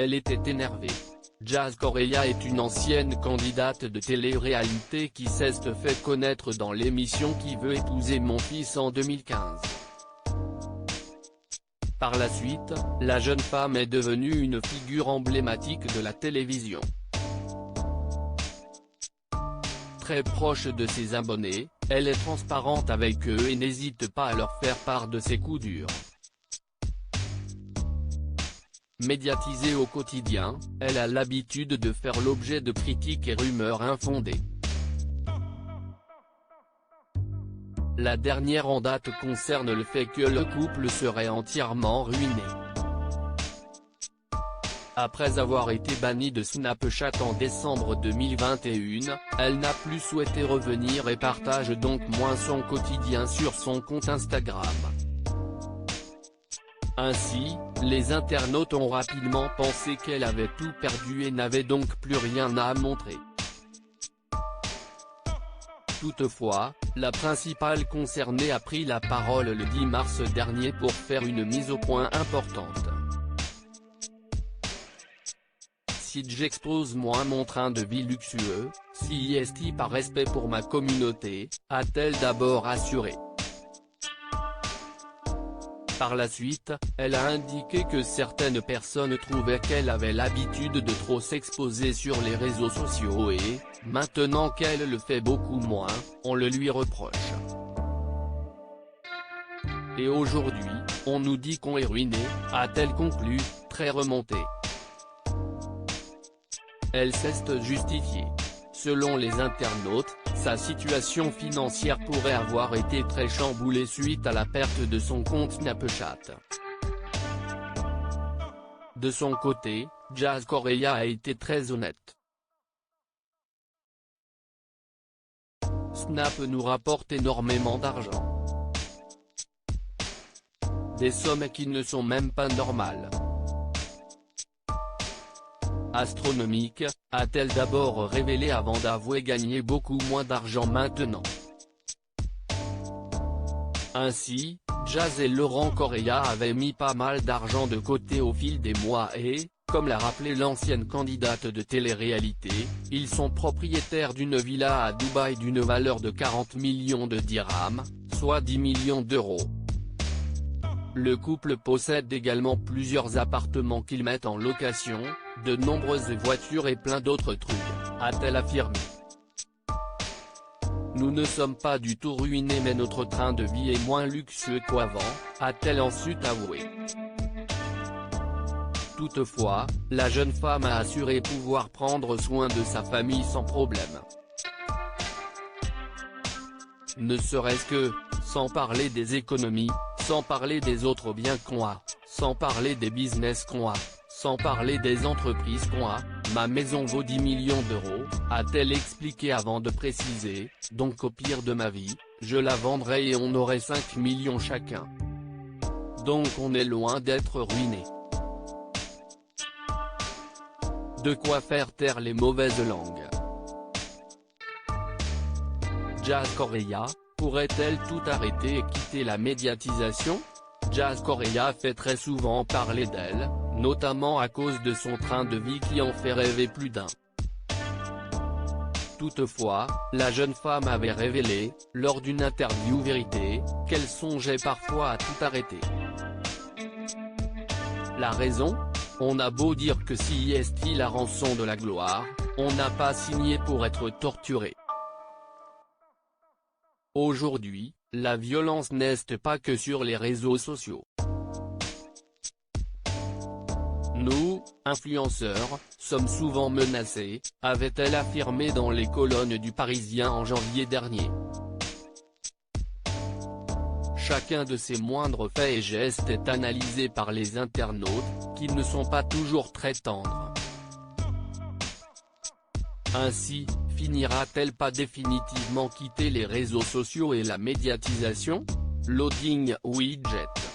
Elle était énervée. Jazz Correia est une ancienne candidate de télé-réalité qui s'est fait connaître dans l'émission Qui veut épouser mon fils en 2015. Par la suite, la jeune femme est devenue une figure emblématique de la télévision. Très proche de ses abonnés, elle est transparente avec eux et n'hésite pas à leur faire part de ses coups durs. Médiatisée au quotidien, elle a l'habitude de faire l'objet de critiques et rumeurs infondées. La dernière en date concerne le fait que le couple serait entièrement ruiné. Après avoir été bannie de Snapchat en décembre 2021, elle n'a plus souhaité revenir et partage donc moins son quotidien sur son compte Instagram. Ainsi, les internautes ont rapidement pensé qu'elle avait tout perdu et n'avait donc plus rien à montrer. Toutefois, la principale concernée a pris la parole le 10 mars dernier pour faire une mise au point importante. Si j'expose moins mon train de vie luxueux, si est par respect pour ma communauté, a-t-elle d'abord assuré. Par la suite, elle a indiqué que certaines personnes trouvaient qu'elle avait l'habitude de trop s'exposer sur les réseaux sociaux et, maintenant qu'elle le fait beaucoup moins, on le lui reproche. Et aujourd'hui, on nous dit qu'on est ruiné, a-t-elle conclu, très remontée. Elle s'est justifiée. Selon les internautes, sa situation financière pourrait avoir été très chamboulée suite à la perte de son compte Snapchat. De son côté, Jazz Correia a été très honnête. Snap nous rapporte énormément d'argent. Des sommes qui ne sont même pas normales. Astronomique, a-t-elle d'abord révélé avant d'avouer gagner beaucoup moins d'argent maintenant. Ainsi, Jazz et Laurent Correia avaient mis pas mal d'argent de côté au fil des mois et, comme l'a rappelé l'ancienne candidate de télé-réalité, ils sont propriétaires d'une villa à Dubaï d'une valeur de 40 millions de dirhams, soit 10 millions d'euros. Le couple possède également plusieurs appartements qu'ils mettent en location, de nombreuses voitures et plein d'autres trucs, a-t-elle affirmé. Nous ne sommes pas du tout ruinés mais notre train de vie est moins luxueux qu'avant, a-t-elle ensuite avoué. Toutefois, la jeune femme a assuré pouvoir prendre soin de sa famille sans problème. Ne serait-ce que, sans parler des économies, sans parler des autres biens qu'on a, sans parler des business qu'on a, sans parler des entreprises qu'on a, ma maison vaut 10 millions d'euros, a-t-elle expliqué avant de préciser, donc au pire de ma vie, je la vendrais et on aurait 5 millions chacun. Donc on est loin d'être ruiné. De quoi faire taire les mauvaises langues. Jazz Correia, pourrait-elle tout arrêter et quitter la médiatisation? Jazz Correia fait très souvent parler d'elle, notamment à cause de son train de vie qui en fait rêver plus d'un. Toutefois, la jeune femme avait révélé, lors d'une interview Vérité, qu'elle songeait parfois à tout arrêter. La raison? On a beau dire que si est la rançon de la gloire, on n'a pas signé pour être torturé. Aujourd'hui, la violence n'est pas que sur les réseaux sociaux. Nous, influenceurs, sommes souvent menacés, avait-elle affirmé dans les colonnes du Parisien en janvier dernier. Chacun de ses moindres faits et gestes est analysé par les internautes, qui ne sont pas toujours très tendres. Ainsi, finira-t-elle pas définitivement quitter les réseaux sociaux et la médiatisation? Loading widget.